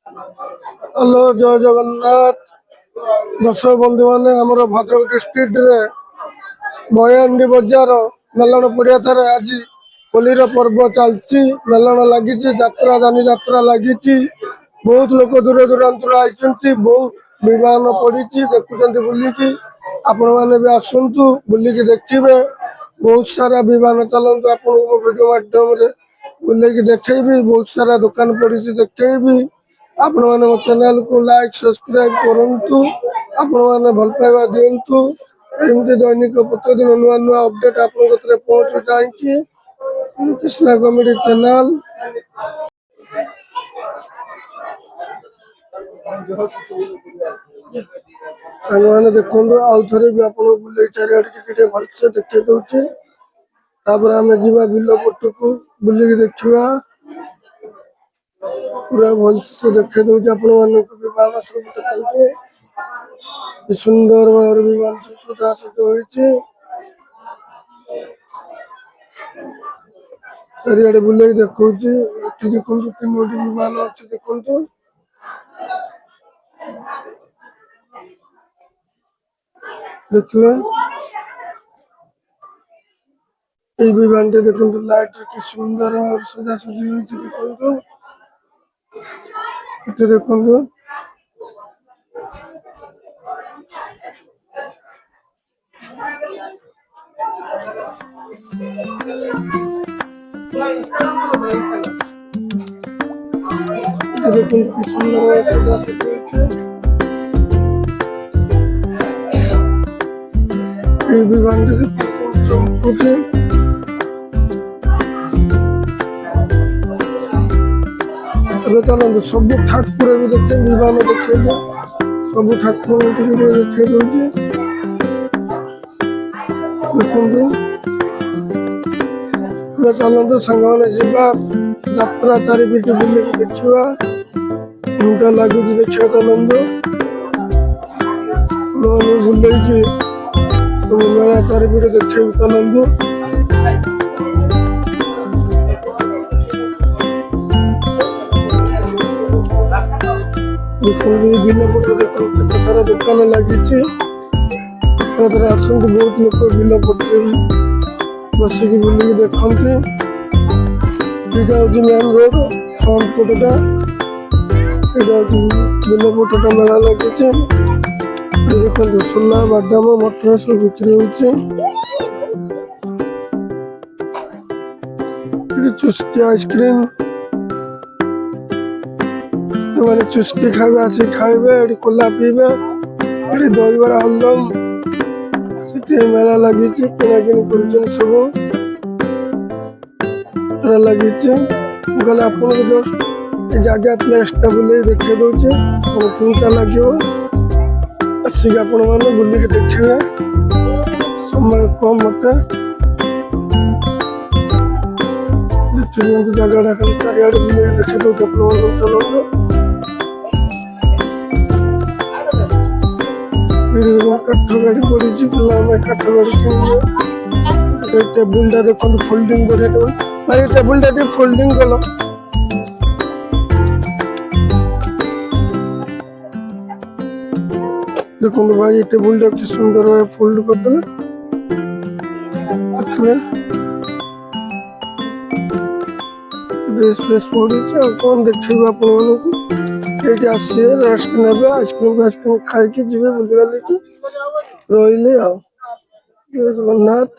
Hello जय जगन्नाथ दर्शक बंधु मैंने आमर भद्रक डिस्ट्रिक्ट रे बयांडी बजार मेलन पड़िया ठारे आज होलीर पर्व चलती मेलन लगी यात्रा जानी यात्रा लगी बहुत लोक दूर दूरांतर आई बहुत विमान पड़ी देखुं बुलिकी आपण मैंने भी आसतु बुलिकी देखिए बहुत सारा विमान चलतु आप वीडियो माध्यम बुलेकी देखी बहुत सारा दुकान पड़ी देखी आपण मैंने मो चैनल को लाइक सब्सक्राइब करंतु आपण मैंने भल पाइबा दिंतु एमती दैनिक प्रतिदिन नुआ नुआ अपडेट आपण पहुंचू चाहिए कृष्णा कॉमेडी चैनल मैंने देखो आउ थे भी आप बुले चारिटे भलसे देखी दौचे आम जा बिल पटक बुलिक देखा पूरा भलसे देखे दौचे आपण मानक विमान सब देखते सुंदर भाव विमान सुधा सज हो चारिड़े बुले देखा देखो तीन विमान अच्छे देखो देखिए ये विमान देखो लाइट कि सुंदर और सजा सजी देखो देखो देखो कि सुंदर सजा सजी ये विमान चमकुचे चलते सब ठाकुर भी देखते विमान देखे सब ठाकुर देखे दौचे देखो चलते सांग मैंने जावा यात्रा चारिपिट बुलिक देखा उल्टा लगुच देखा चलते बुले सब मेला चारिपिट देखा चलते बिल पट देखो केते सारा दुकान लगी आसत बहुत लोग बिल पटे बसिक बुलिक देखते यहाँ हूँ मेन रोड फ्रंट पटटा यहाँ हूँ बिल पटटा मेला लगी देखो सोला बादाम मटर सब बिक्री होचे चुस्की आइसक्रीम मैंने चुस्की खावे आसी खाइबे कोला पीबे दहीबरा हलदम से मेला लगी किनाकिनी कर सब लगी गले आप जस्ट जगह प्लेसटा बुले देखे दौचे केमता लगे आसिक आपण मैंने बुलिक देखिए समय कम मत जगह खाली चारिड़े बुले देखे दौचे आप चलो काठ गाड़ी पड़ी काठ गाड़ी टेबुल देखो फोल्डिंग भाई टेबुल फोल्डिंग कल देखो भाई टेबुल कि सुंदर भाई फोल्ड करदे ड्रेस फ्रेस पड़ी कौन देखे ये आसिए रेस्ट ने आइसक्रीम फाइसक्रीम खाई जी बुझे रही जगन्नाथ।